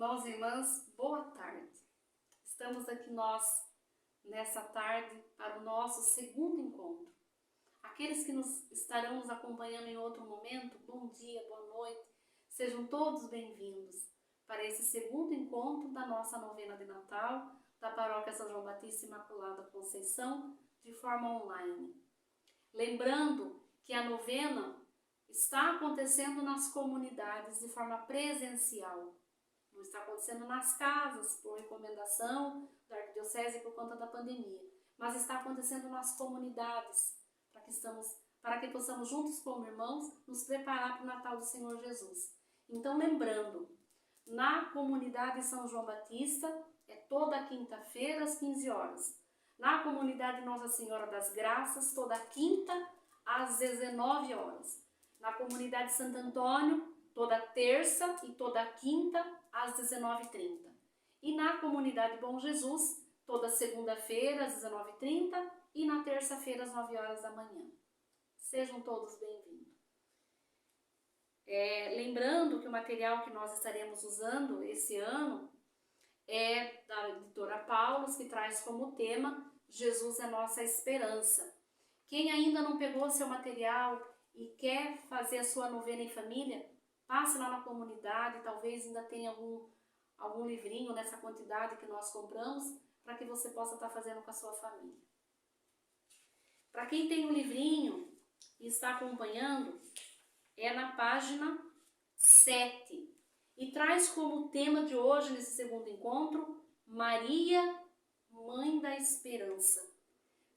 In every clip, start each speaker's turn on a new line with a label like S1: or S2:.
S1: Irmãos e irmãs, boa tarde. Estamos aqui nós, nessa tarde, para o nosso segundo encontro. Aqueles que estarão nos acompanhando em outro momento, bom dia, boa noite, sejam todos bem-vindos para esse segundo encontro da nossa novena de Natal, da Paróquia São João Batista Imaculada Conceição, de forma online. Lembrando que a novena está acontecendo nas comunidades de forma presencial. Não está acontecendo nas casas, por recomendação da Arquidiocese por conta da pandemia, mas está acontecendo nas comunidades, para que possamos juntos como irmãos nos preparar para o Natal do Senhor Jesus. Então, lembrando, na comunidade São João Batista é toda quinta-feira às 15 horas. Na comunidade Nossa Senhora das Graças, toda quinta às 19 horas. Na comunidade Santo Antônio, toda terça e toda quinta às 19h30. E na comunidade Bom Jesus, toda segunda-feira às 19h30 e na terça-feira às 9 horas da manhã. Sejam todos bem-vindos. Lembrando que o material que nós estaremos usando esse ano é da editora Paulus, que traz como tema Jesus é nossa esperança. Quem ainda não pegou seu material e quer fazer a sua novena em família, passe lá na comunidade, talvez ainda tenha algum livrinho nessa quantidade que nós compramos, para que você possa estar fazendo com a sua família. Para quem tem um livrinho e está acompanhando, é na página 7 e traz como tema de hoje, nesse segundo encontro, Maria, Mãe da Esperança.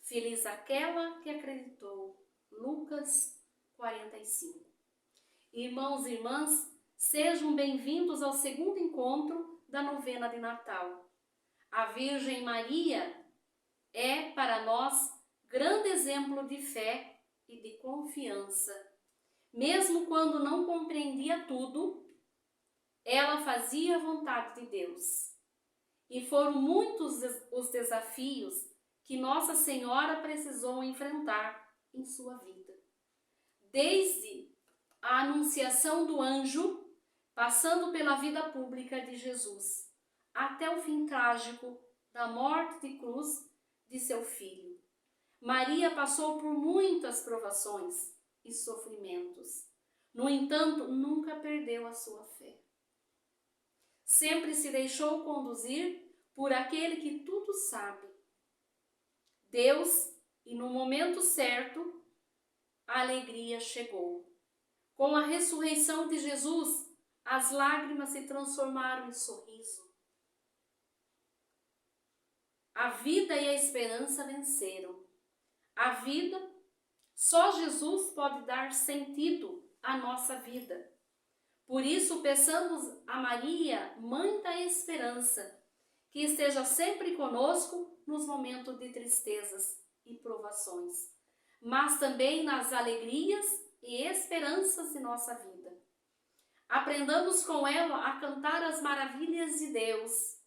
S1: Feliz aquela que acreditou. Lucas 45. Irmãos e irmãs, sejam bem-vindos ao segundo encontro da novena de Natal. A Virgem Maria é, para nós, grande exemplo de fé e de confiança. Mesmo quando não compreendia tudo, ela fazia a vontade de Deus. E foram muitos os desafios que Nossa Senhora precisou enfrentar em sua vida. Desde a anunciação do anjo, passando pela vida pública de Jesus, até o fim trágico da morte de cruz de seu filho. Maria passou por muitas provações e sofrimentos. No entanto, nunca perdeu a sua fé. Sempre se deixou conduzir por aquele que tudo sabe, Deus, e no momento certo, a alegria chegou. Com a ressurreição de Jesus, as lágrimas se transformaram em sorriso. A vida e a esperança venceram. A vida, só Jesus pode dar sentido à nossa vida. Por isso, peçamos a Maria, Mãe da Esperança, que esteja sempre conosco nos momentos de tristezas e provações, mas também nas alegrias e esperanças de nossa vida. Aprendamos com ela a cantar as maravilhas de Deus.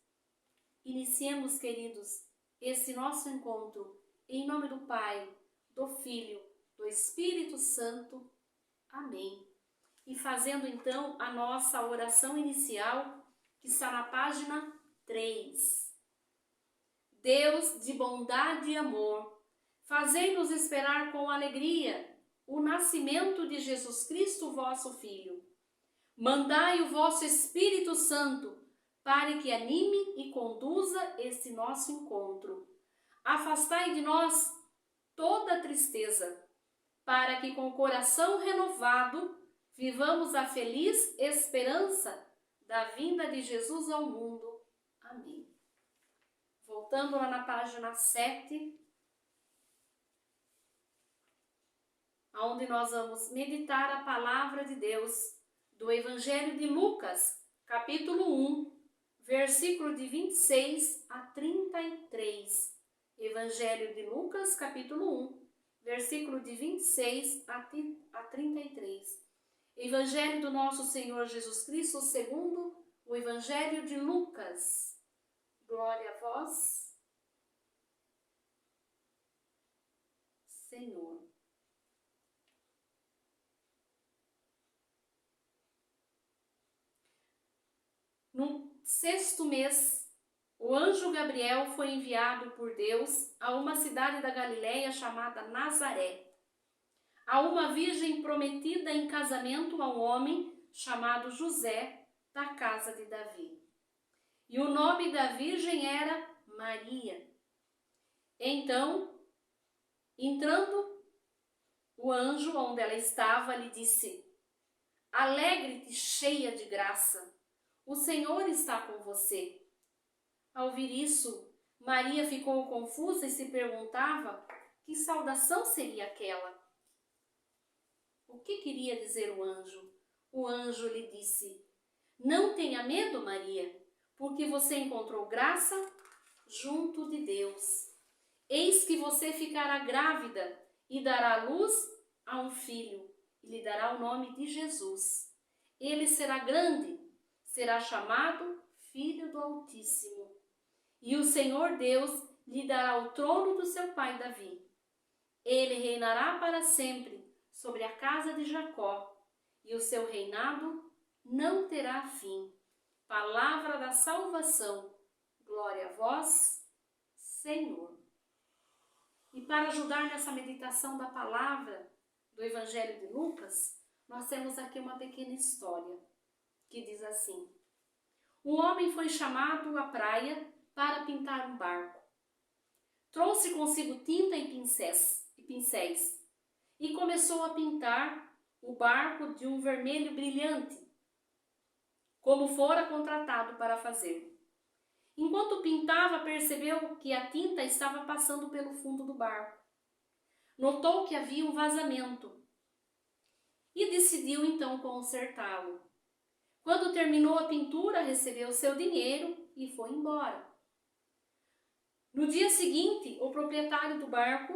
S1: Iniciemos, queridos, esse nosso encontro em nome do Pai, do Filho, do Espírito Santo. Amém. E fazendo então a nossa oração inicial, que está na página 3. Deus de bondade e amor, fazei-nos esperar com alegria o nascimento de Jesus Cristo, vosso Filho. Mandai o vosso Espírito Santo para que anime e conduza este nosso encontro. Afastai de nós toda tristeza, para que com o coração renovado vivamos a feliz esperança da vinda de Jesus ao mundo. Amém. Voltando lá na página 7, onde nós vamos meditar a palavra de Deus do Evangelho de Lucas, capítulo 1, versículo de 26 a 33. Evangelho de Lucas, capítulo 1, versículo de 26 a 33. Evangelho do nosso Senhor Jesus Cristo, segundo o Evangelho de Lucas. Glória a vós, Senhor. No 6º mês, o anjo Gabriel foi enviado por Deus a uma cidade da Galileia chamada Nazaré, a uma virgem prometida em casamento a um homem chamado José, da casa de Davi. E o nome da virgem era Maria. Então, entrando o anjo onde ela estava, lhe disse: Alegre-te, cheia de graça, o Senhor está com você. Ao ouvir isso, Maria ficou confusa e se perguntava que saudação seria aquela. O que queria dizer o anjo? O anjo lhe disse: Não tenha medo, Maria, porque você encontrou graça junto de Deus. Eis que você ficará grávida e dará luz a um filho, e lhe dará o nome de Jesus. Ele será grande, será chamado Filho do Altíssimo. E o Senhor Deus lhe dará o trono do seu pai Davi. Ele reinará para sempre sobre a casa de Jacó, e o seu reinado não terá fim. Palavra da salvação. Glória a vós, Senhor. E para ajudar nessa meditação da palavra do Evangelho de Lucas, nós temos aqui uma pequena história que diz assim: um homem foi chamado à praia para pintar um barco. Trouxe consigo tinta e pincéis e começou a pintar o barco de um vermelho brilhante, como fora contratado para fazer. Enquanto pintava, percebeu que a tinta estava passando pelo fundo do barco. Notou que havia um vazamento e decidiu então consertá-lo. Quando terminou a pintura, recebeu seu dinheiro e foi embora. No dia seguinte, o proprietário do barco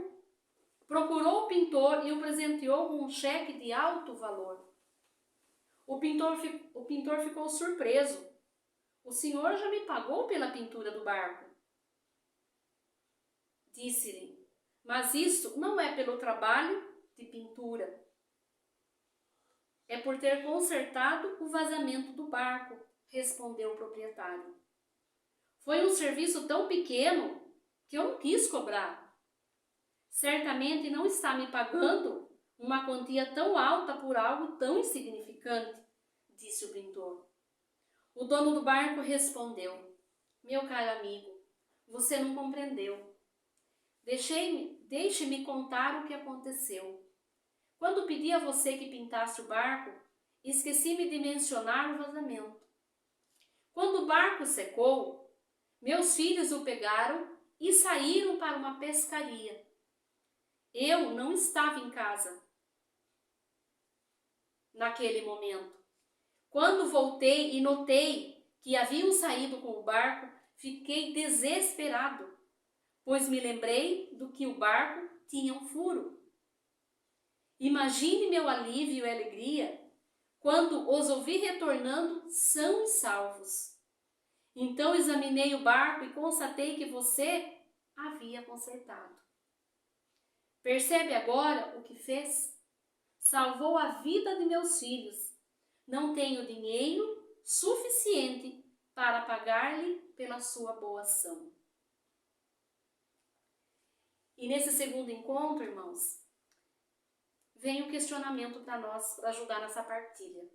S1: procurou o pintor e o presenteou com um cheque de alto valor. O pintor ficou surpreso. O senhor já me pagou pela pintura do barco. Disse-lhe: mas isso não é pelo trabalho de pintura. É por ter consertado o vazamento do barco, respondeu o proprietário. Foi um serviço tão pequeno que eu não quis cobrar. Certamente não está me pagando uma quantia tão alta por algo tão insignificante, disse o pintor. O dono do barco respondeu: meu caro amigo, você não compreendeu. Deixe-me contar o que aconteceu. Quando pedi a você que pintasse o barco, esqueci-me de mencionar o vazamento. Quando o barco secou, meus filhos o pegaram e saíram para uma pescaria. Eu não estava em casa naquele momento. Quando voltei e notei que haviam saído com o barco, fiquei desesperado, pois me lembrei do que o barco tinha um furo. Imagine meu alívio e alegria quando os ouvi retornando são e salvos. Então examinei o barco e constatei que você havia consertado. Percebe agora o que fez? Salvou a vida de meus filhos. Não tenho dinheiro suficiente para pagar-lhe pela sua boa ação. E nesse segundo encontro, irmãos, vem o questionamento para nós, para ajudar nessa partilha.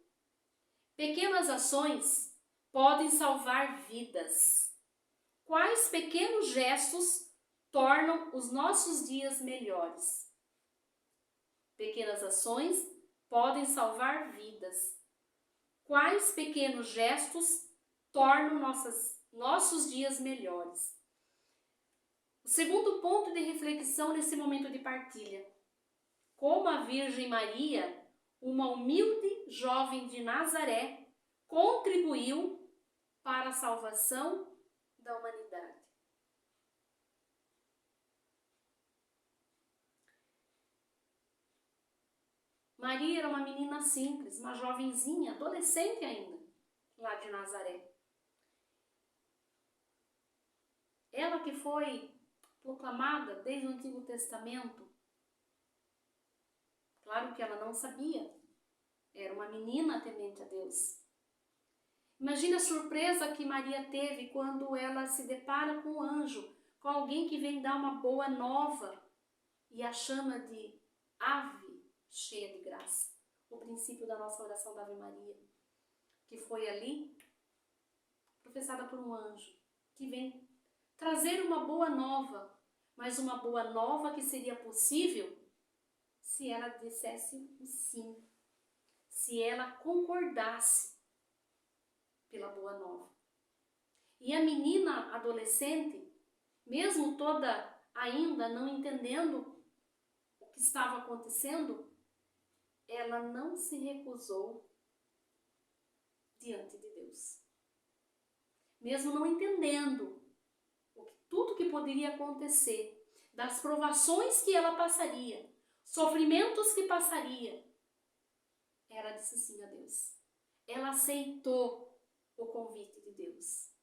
S1: Pequenas ações podem salvar vidas. Quais pequenos gestos tornam os nossos dias melhores? Pequenas ações podem salvar vidas. Quais pequenos gestos tornam nossos dias melhores? O segundo ponto de reflexão nesse momento de partilha: como a Virgem Maria, uma humilde jovem de Nazaré, contribuiu para a salvação da humanidade. Maria era uma menina simples, uma jovenzinha, adolescente ainda, lá de Nazaré. Ela que foi proclamada desde o Antigo Testamento. Claro que ela não sabia, era uma menina temente a Deus. Imagina a surpresa que Maria teve quando ela se depara com o anjo, com alguém que vem dar uma boa nova e a chama de ave cheia de graça. O princípio da nossa oração da Ave Maria, que foi ali professada por um anjo, que vem trazer uma boa nova, mas uma boa nova que seria possível se ela dissesse o sim, se ela concordasse pela boa nova. E a menina adolescente, mesmo toda ainda não entendendo o que estava acontecendo, ela não se recusou diante de Deus. Mesmo não entendendo tudo que poderia acontecer, das provações que ela passaria, sofrimentos que passaria, ela disse sim a Deus. Ela aceitou o convite de Deus.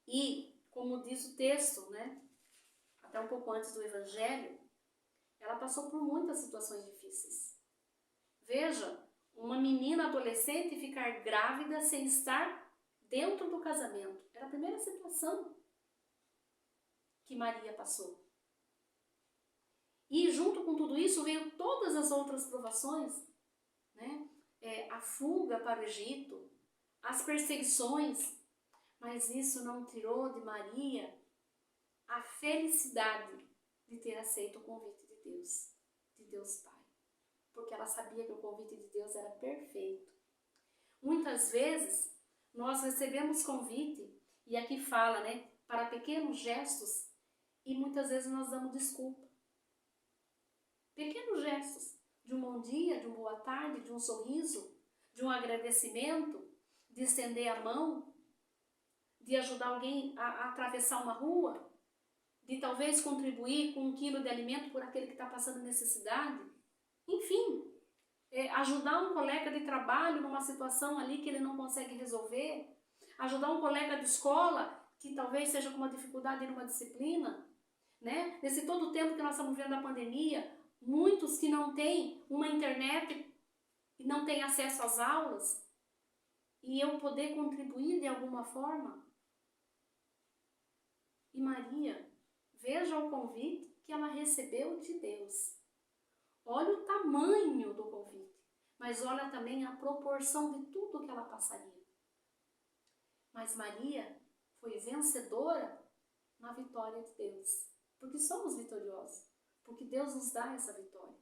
S1: E, como diz o texto, né, até um pouco antes do Evangelho, ela passou por muitas situações difíceis. Veja, uma menina adolescente ficar grávida sem estar dentro do casamento. Era a primeira situação que Maria passou. E junto com tudo isso veio todas as outras provações, né? A fuga para o Egito, as perseguições, mas isso não tirou de Maria a felicidade de ter aceito o convite de Deus Pai, porque ela sabia que o convite de Deus era perfeito. Muitas vezes nós recebemos convite, e aqui fala, né, para pequenos gestos, e muitas vezes nós damos desculpa. Pequenos gestos, de um bom dia, de uma boa tarde, de um sorriso, de um agradecimento, de estender a mão, de ajudar alguém a atravessar uma rua, de talvez contribuir com 1 quilo de alimento por aquele que está passando necessidade. Enfim, ajudar um colega de trabalho numa situação ali que ele não consegue resolver, ajudar um colega de escola que talvez seja com uma dificuldade numa disciplina, né? Nesse todo o tempo que nós estamos vendo a pandemia, muitos que não têm uma internet e não têm acesso às aulas, e eu poder contribuir de alguma forma. E Maria, veja o convite que ela recebeu de Deus. Olha o tamanho do convite, mas olha também a proporção de tudo que ela passaria. Mas Maria foi vencedora na vitória de Deus, porque somos vitoriosos, porque Deus nos dá essa vitória.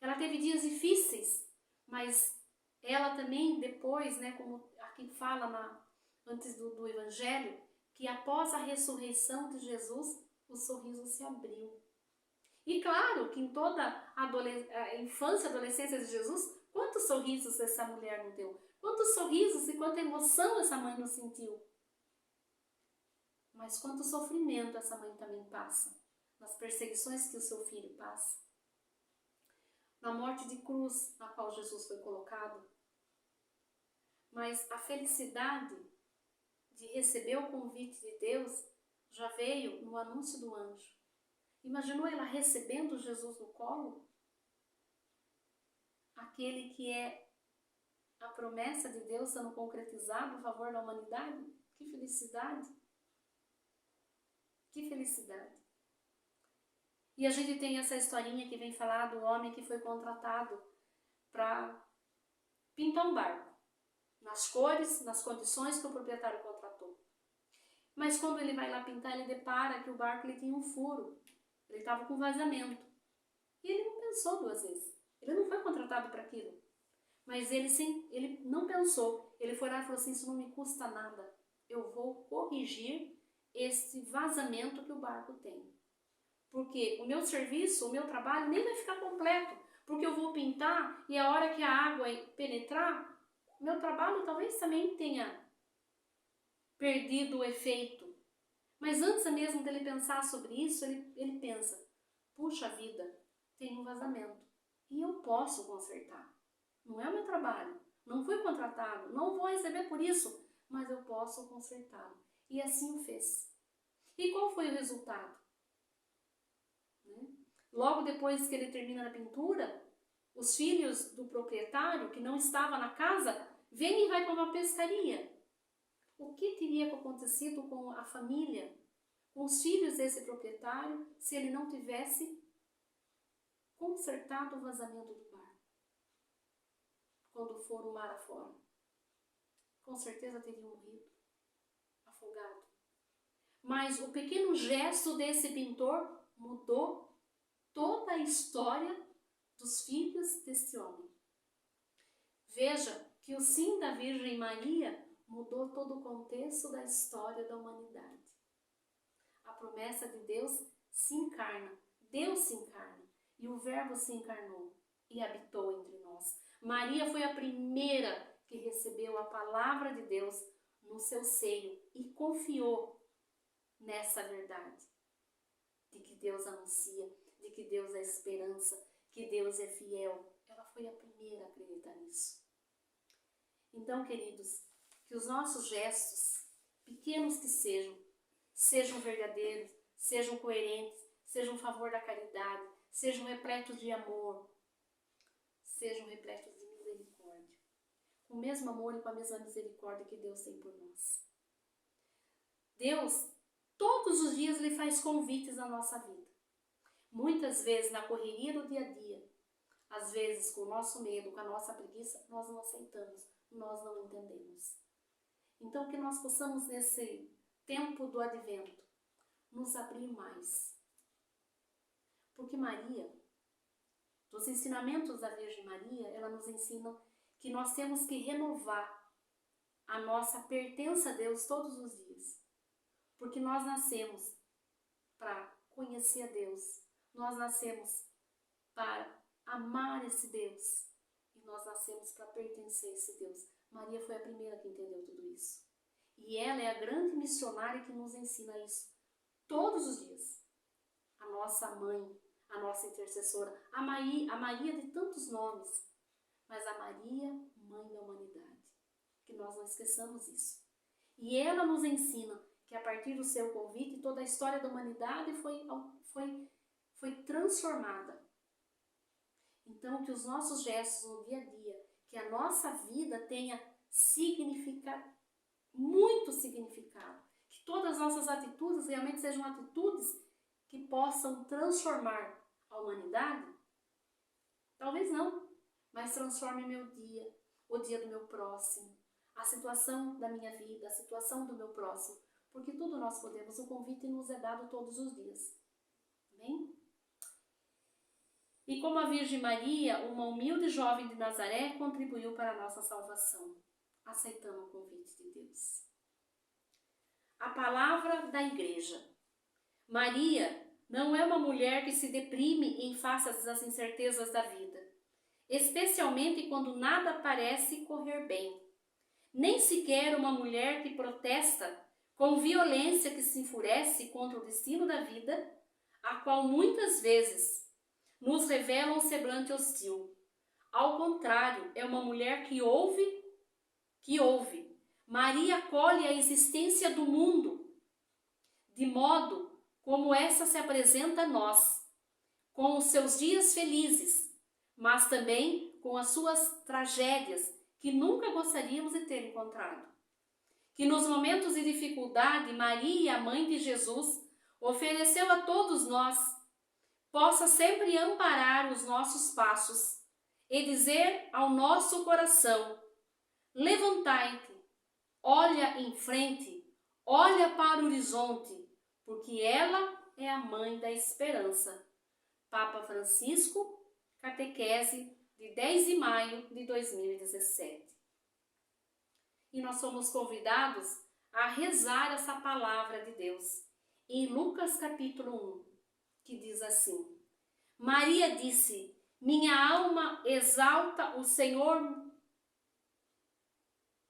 S1: Ela teve dias difíceis, mas ela também depois, né, como aqui fala antes do Evangelho, que após a ressurreição de Jesus, o sorriso se abriu. E claro que em toda a infância e adolescência de Jesus, quantos sorrisos essa mulher não deu? Quantos sorrisos e quanta emoção essa mãe não sentiu? Mas quanto sofrimento essa mãe também passa, nas perseguições que o seu filho passa, na morte de cruz na qual Jesus foi colocado. Mas a felicidade de receber o convite de Deus já veio no anúncio do anjo. Imaginou ela recebendo Jesus no colo? Aquele que é a promessa de Deus sendo concretizada em favor da humanidade? Que felicidade! Que felicidade! E a gente tem essa historinha que vem falar do homem que foi contratado para pintar um barco, nas cores, nas condições que o proprietário contratou. Mas quando ele vai lá pintar, ele depara que o barco ele tinha um furo, ele estava com vazamento. E ele não pensou 2 vezes, ele não foi contratado para aquilo. Mas ele não pensou, ele foi lá e falou assim, isso não me custa nada, eu vou corrigir esse vazamento que o barco tem. Porque o meu serviço, o meu trabalho nem vai ficar completo, porque eu vou pintar e a hora que a água penetrar, meu trabalho talvez também tenha perdido o efeito. Mas antes mesmo dele pensar sobre isso, ele pensa, puxa vida, tem um vazamento e eu posso consertar. Não é o meu trabalho, não fui contratado, não vou receber por isso, mas eu posso consertá-lo. E assim o fez. E qual foi o resultado? Logo depois que ele termina a pintura, os filhos do proprietário, que não estava na casa, vem e vai para uma pescaria. O que teria acontecido com a família, com os filhos desse proprietário, se ele não tivesse consertado o vazamento do barco? Quando for o mar afora, com certeza teriam morrido, afogado. Mas o pequeno gesto desse pintor mudou toda a história dos filhos deste homem. Veja que o sim da Virgem Maria mudou todo o contexto da história da humanidade. A promessa de Deus se encarna, Deus se encarna, e o Verbo se encarnou e habitou entre nós. Maria foi a primeira que recebeu a palavra de Deus no seu seio e confiou nessa verdade, de que Deus anuncia, de que Deus é esperança, que Deus é fiel. Ela foi a primeira a acreditar nisso. Então, queridos, que os nossos gestos, pequenos que sejam verdadeiros, sejam coerentes, sejam um favor da caridade, sejam repletos de amor, sejam repletos de misericórdia. Com o mesmo amor e com a mesma misericórdia que Deus tem por nós. Deus, todos os dias, lhe faz convites na nossa vida. Muitas vezes, na correria do dia a dia, às vezes com o nosso medo, com a nossa preguiça, nós não aceitamos, nós não entendemos. Então, que nós possamos, nesse tempo do advento, nos abrir mais. Porque Maria, dos ensinamentos da Virgem Maria, ela nos ensina que nós temos que renovar a nossa pertença a Deus todos os dias. Porque nós nascemos para conhecer a Deus, nós nascemos para amar esse Deus e nós nascemos para pertencer a esse Deus. Maria foi a primeira que entendeu tudo isso. E ela é a grande missionária que nos ensina isso todos os dias. A nossa mãe, a nossa intercessora, a Maria de tantos nomes, mas a Maria, mãe da humanidade. Que nós não esqueçamos isso. E ela nos ensina que a partir do seu convite, toda a história da humanidade foi transformada. Então, que os nossos gestos no dia a dia, que a nossa vida tenha muito significado. Que todas as nossas atitudes realmente sejam atitudes que possam transformar a humanidade. Talvez não, mas transforme meu dia, o dia do meu próximo, a situação da minha vida, a situação do meu próximo. Porque tudo nós podemos, o convite nos é dado todos os dias. Amém? E como a Virgem Maria, uma humilde jovem de Nazaré, contribuiu para a nossa salvação, aceitando o convite de Deus. A palavra da Igreja. Maria não é uma mulher que se deprime em face das incertezas da vida, especialmente quando nada parece correr bem. Nem sequer uma mulher que protesta com violência, que se enfurece contra o destino da vida, a qual muitas vezes nos revela um semblante hostil. Ao contrário, é uma mulher que ouve. Maria acolhe a existência do mundo, de modo como essa se apresenta a nós, com os seus dias felizes, mas também com as suas tragédias, que nunca gostaríamos de ter encontrado. Que nos momentos de dificuldade, Maria, a mãe de Jesus, ofereceu a todos nós, possa sempre amparar os nossos passos e dizer ao nosso coração: levantai-te, olha em frente, olha para o horizonte, porque ela é a mãe da esperança. Papa Francisco, catequese de 10 de maio de 2017. E nós somos convidados a rezar essa palavra de Deus em Lucas capítulo 1, que diz assim: Maria disse: minha alma exalta o Senhor,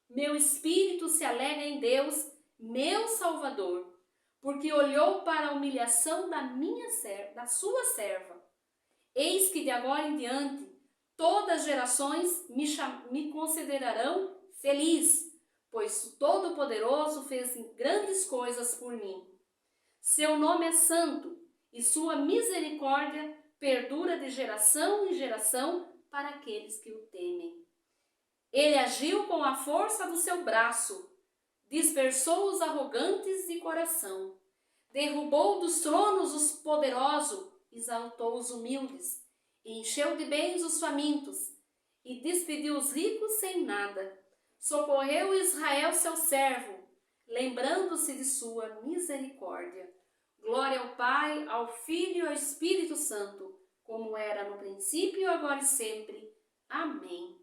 S1: meu espírito se alegra em Deus, meu Salvador, porque olhou para a humilhação da sua serva. Eis que de agora em diante todas as gerações me considerarão feliz, pois o Todo-Poderoso fez grandes coisas por mim. Seu nome é santo e sua misericórdia perdura de geração em geração para aqueles que o temem. Ele agiu com a força do seu braço, dispersou os arrogantes de coração, derrubou dos tronos os poderosos, exaltou os humildes, encheu de bens os famintos e despediu os ricos sem nada. Socorreu Israel, seu servo, lembrando-se de sua misericórdia. Glória ao Pai, ao Filho e ao Espírito Santo, como era no princípio, agora e sempre. Amém.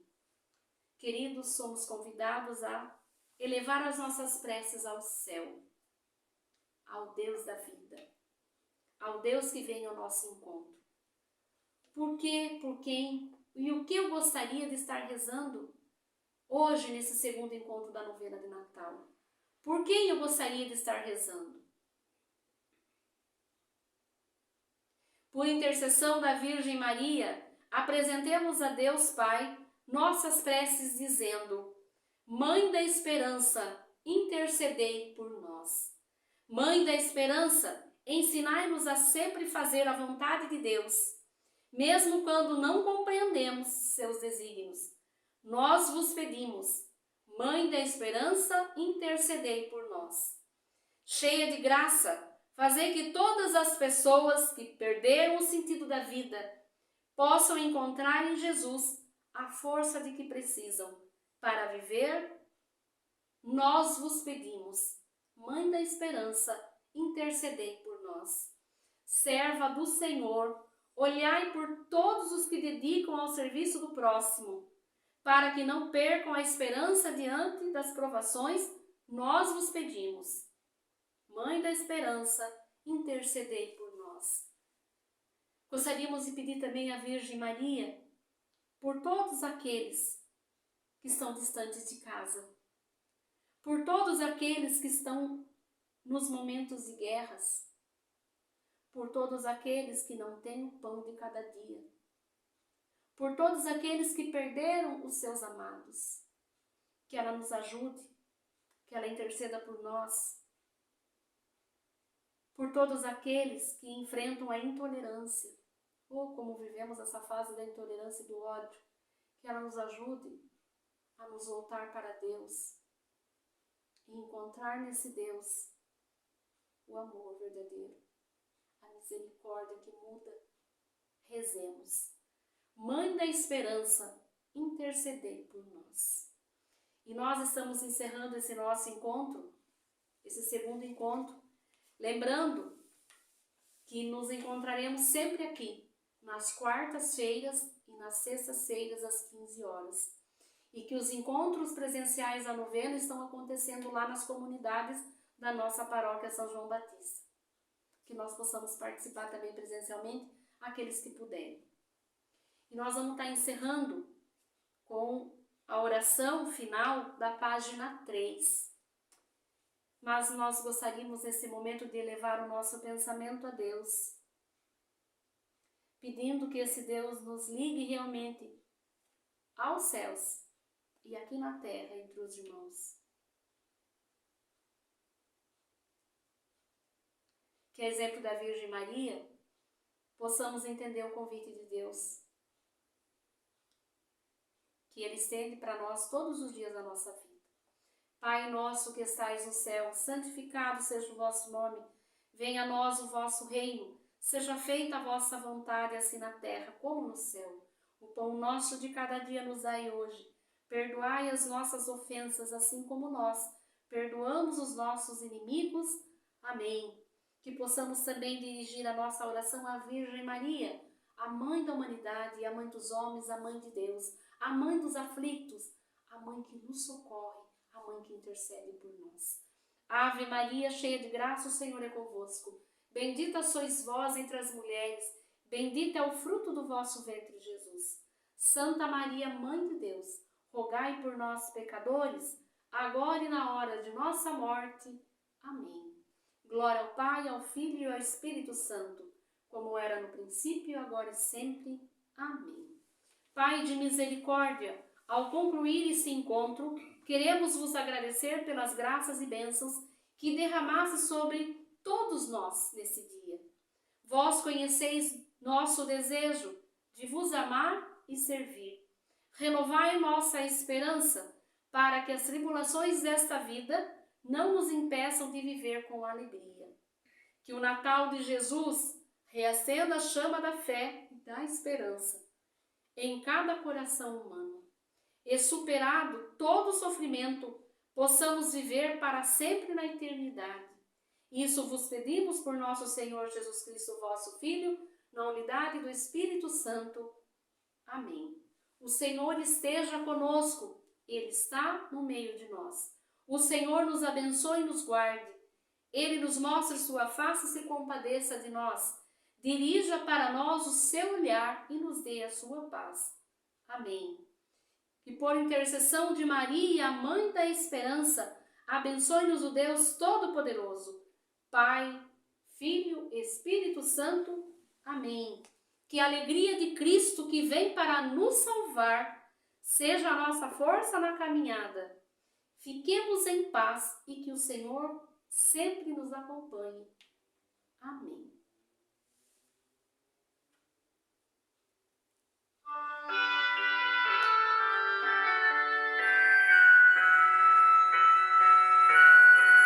S1: Queridos, somos convidados a elevar as nossas preces ao céu, ao Deus da vida, ao Deus que vem ao nosso encontro. Por quê? Por quem? E o que eu gostaria de estar rezando hoje, nesse segundo encontro da novena de Natal? Por quem eu gostaria de estar rezando? Por intercessão da Virgem Maria, apresentemos a Deus Pai nossas preces dizendo: Mãe da Esperança, intercedei por nós. Mãe da Esperança, ensinai-nos a sempre fazer a vontade de Deus, mesmo quando não compreendemos seus desígnios. Nós vos pedimos, Mãe da Esperança, intercedei por nós. Cheia de graça, fazei que todas as pessoas que perderam o sentido da vida possam encontrar em Jesus a força de que precisam para viver. Nós vos pedimos, Mãe da Esperança, intercedei por nós. Serva do Senhor, olhai por todos os que dedicam ao serviço do próximo, para que não percam a esperança diante das provações. Nós vos pedimos, Mãe da Esperança, intercedei por nós. Gostaríamos de pedir também à Virgem Maria por todos aqueles que estão distantes de casa, por todos aqueles que estão nos momentos de guerras, por todos aqueles que não têm o pão de cada dia, por todos aqueles que perderam os seus amados. Que ela nos ajude, que ela interceda por nós, por todos aqueles que enfrentam a intolerância, ou como vivemos essa fase da intolerância e do ódio, que ela nos ajude a nos voltar para Deus e encontrar nesse Deus o amor verdadeiro, a misericórdia que muda. Rezemos. Mãe da Esperança, intercedei por nós. E nós estamos encerrando esse nosso encontro, esse segundo encontro, lembrando que nos encontraremos sempre aqui, nas quartas-feiras e nas sextas-feiras às 15 horas. E que os encontros presenciais da novena estão acontecendo lá nas comunidades da nossa paróquia São João Batista. Que nós possamos participar também presencialmente, aqueles que puderem. E nós vamos estar encerrando com a oração final da página 3. Mas nós gostaríamos nesse momento de elevar o nosso pensamento a Deus, pedindo que esse Deus nos ligue realmente aos céus e aqui na terra entre os irmãos. Que, a exemplo da Virgem Maria, possamos entender o convite de Deus, que Ele estende para nós todos os dias da nossa vida. Pai nosso que estais no céu, santificado seja o vosso nome. Venha a nós o vosso reino. Seja feita a vossa vontade, assim na terra como no céu. O pão nosso de cada dia nos dai hoje. Perdoai as nossas ofensas, assim como nós perdoamos os nossos inimigos. Amém. Que possamos também dirigir a nossa oração à Virgem Maria, a Mãe da humanidade, a Mãe dos homens, a Mãe de Deus, a Mãe dos aflitos, a Mãe que nos socorre, a Mãe que intercede por nós. Ave Maria, cheia de graça, o Senhor é convosco. Bendita sois vós entre as mulheres, bendito é o fruto do vosso ventre, Jesus. Santa Maria, Mãe de Deus, rogai por nós, pecadores, agora e na hora de nossa morte. Amém. Glória ao Pai, ao Filho e ao Espírito Santo, como era no princípio, agora e sempre. Amém. Pai de misericórdia, ao concluir esse encontro, queremos vos agradecer pelas graças e bênçãos que derramaste sobre todos nós nesse dia. Vós conheceis nosso desejo de vos amar e servir. Renovai nossa esperança, para que as tribulações desta vida não nos impeçam de viver com alegria. Que o Natal de Jesus reacenda a chama da fé e da esperança em cada coração humano. E superado todo o sofrimento, possamos viver para sempre na eternidade. Isso vos pedimos por nosso Senhor Jesus Cristo, vosso Filho, na unidade do Espírito Santo. Amém. O Senhor esteja conosco, Ele está no meio de nós. O Senhor nos abençoe e nos guarde. Ele nos mostre sua face e se compadeça de nós. Dirija para nós o seu olhar e nos dê a sua paz. Amém. Que por intercessão de Maria, Mãe da Esperança, abençoe-nos o Deus Todo-Poderoso, Pai, Filho, Espírito Santo. Amém. Que a alegria de Cristo que vem para nos salvar seja a nossa força na caminhada. Fiquemos em paz e que o Senhor sempre nos acompanhe. Amém.